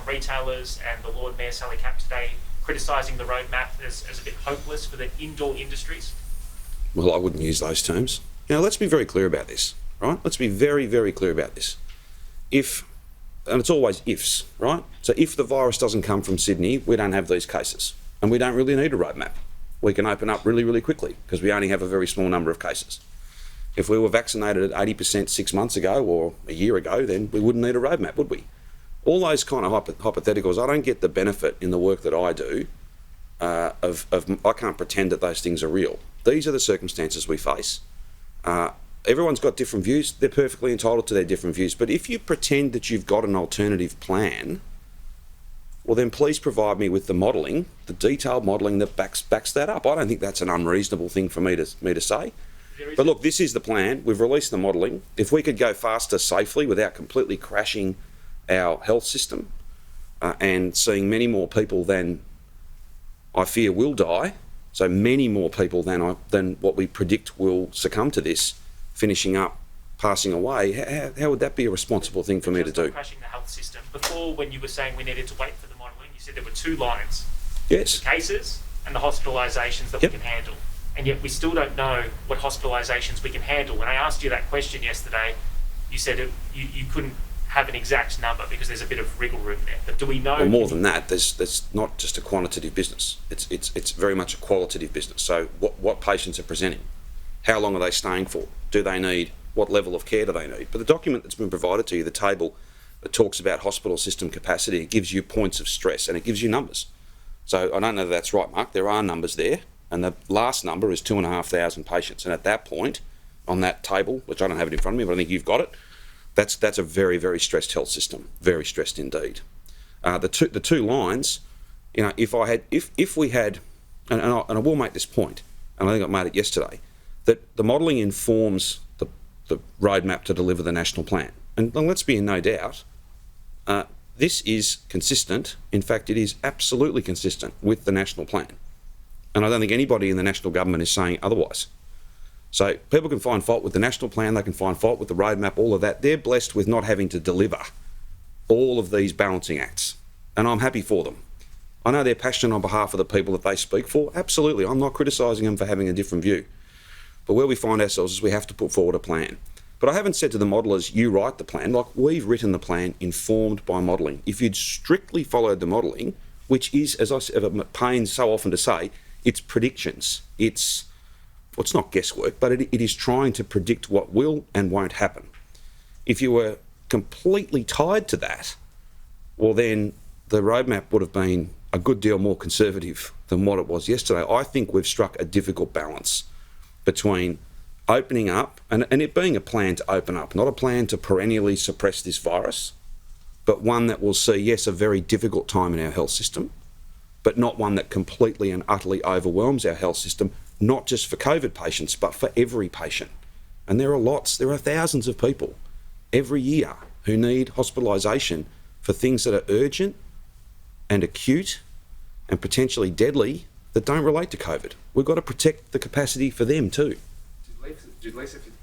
retailers and the Lord Mayor Sally Capp today criticising the roadmap as a bit hopeless for the indoor industries? Well, I wouldn't use those terms. Now, let's be very clear about this, right? Let's be very, very clear about this. And it's always ifs, right? So if the virus doesn't come from Sydney, we don't have these cases. And we don't really need a roadmap. We can open up really, really quickly because we only have a very small number of cases. If we were vaccinated at 80% 6 months ago or a year ago, then we wouldn't need a roadmap, would we? All those kind of hypotheticals, I don't get the benefit in the work that I do I can't pretend that those things are real. These are the circumstances we face. Everyone's got different views. They're perfectly entitled to their different views. But if you pretend that you've got an alternative plan, well, then please provide me with the modelling, the detailed modelling that backs that up. I don't think that's an unreasonable thing for me to say. But look, this is the plan. We've released the modelling. If we could go faster safely without completely crashing our health system and seeing many more people than I fear will die, so many more people than what we predict will succumb to this, finishing up, passing away, how would that be a responsible thing for me to do? Crashing the health system. Before, when you were saying we needed to wait for the modelling, you said there were two lines. Yes. The cases and the hospitalisations that we can handle. And yet we still don't know what hospitalisations we can handle. When I asked you that question yesterday, you said you couldn't have an exact number because there's a bit of wriggle room there. But do we know? Well, more than that, there's not just a quantitative business. It's very much a qualitative business. So what patients are presenting? How long are they staying for? Do they need, what level of care do they need? But the document that's been provided to you, the table that talks about hospital system capacity, it gives you points of stress and it gives you numbers. So I don't know if that's right, Mark. There are numbers there. And the last number is 2,500 patients. And at that point, on that table, which I don't have it in front of me, but I think you've got it, that's a very, very stressed health system. Very stressed indeed. The two lines, if we had, and I will make this point, and I think I made it yesterday, that the modelling informs the roadmap to deliver the national plan. And let's be in no doubt, this is consistent. In fact, it is absolutely consistent with the national plan. And I don't think anybody in the national government is saying otherwise. So people can find fault with the national plan, they can find fault with the roadmap, all of that. They're blessed with not having to deliver all of these balancing acts. And I'm happy for them. I know they're passionate on behalf of the people that they speak for. Absolutely. I'm not criticising them for having a different view. But where we find ourselves is we have to put forward a plan. But I haven't said to the modellers, you write the plan. Like, we've written the plan informed by modelling. If you'd strictly followed the modelling, which is, as I said, pains so often to say, it's predictions. It's not guesswork, but it is trying to predict what will and won't happen. If you were completely tied to that, well, then the roadmap would have been a good deal more conservative than what it was yesterday. I think we've struck a difficult balance between opening up and it being a plan to open up, not a plan to perennially suppress this virus, but one that will see, yes, a very difficult time in our health system, but not one that completely and utterly overwhelms our health system, not just for COVID patients, but for every patient. And there are thousands of people every year who need hospitalisation for things that are urgent and acute and potentially deadly that don't relate to COVID. We've got to protect the capacity for them too. Did Lisa